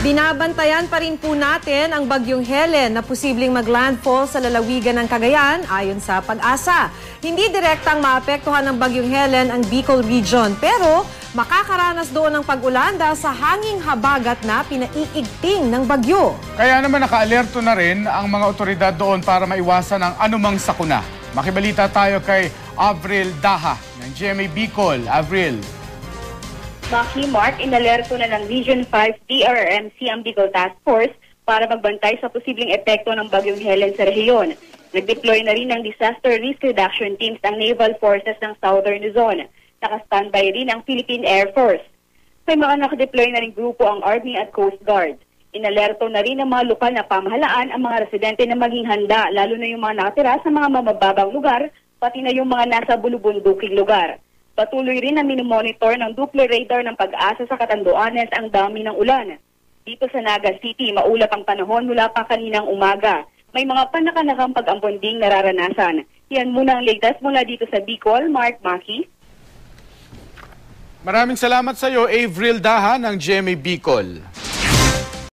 Binabantayan pa rin po natin ang bagyong Helen na posibleng maglandfall sa lalawigan ng Cagayan ayon sa Pag-asa. Hindi direktang maapektuhan ng bagyong Helen ang Bicol Region pero makakaranas doon ng pag-ulan dahil sa hanging habagat na pinaiigting ng bagyo. Kaya naman naka-alerto na rin ang mga otoridad doon para maiwasan ang anumang sakuna. Makibalita tayo kay Avril Daha ng GMA Bicol. Avril. Maki Mark, inalerto na ng Region 5 DRRMC ang Bicol Task Force para magbantay sa posibleng epekto ng bagyong Helen sa rehiyon. Nag-deploy na rin ng Disaster Risk Reduction Teams ang Naval Forces ng Southern Luzon. Naka-standby rin ang Philippine Air Force. May mga naka-deploy na rin grupo ang Army at Coast Guard. Inalerto na rin ng mga lokal na pamahalaan ang mga residente na maging handa, lalo na yung mga nakatira sa mga mamababang lugar, pati na yung mga nasa bulubunduking lugar. Patuloy rin na minomonitor ng Doppler radar ng Pag-asa sa Catanduanes ang dami ng ulan. Dito sa Naga City, maulap ang panahon mula pa kaninang umaga. May mga panakanakang pag-ambonding nararanasan. Yan muna ang latest mula dito sa Bicol. Mark, Maki. Maraming salamat sa iyo, Avril Daha ng GMA Bicol.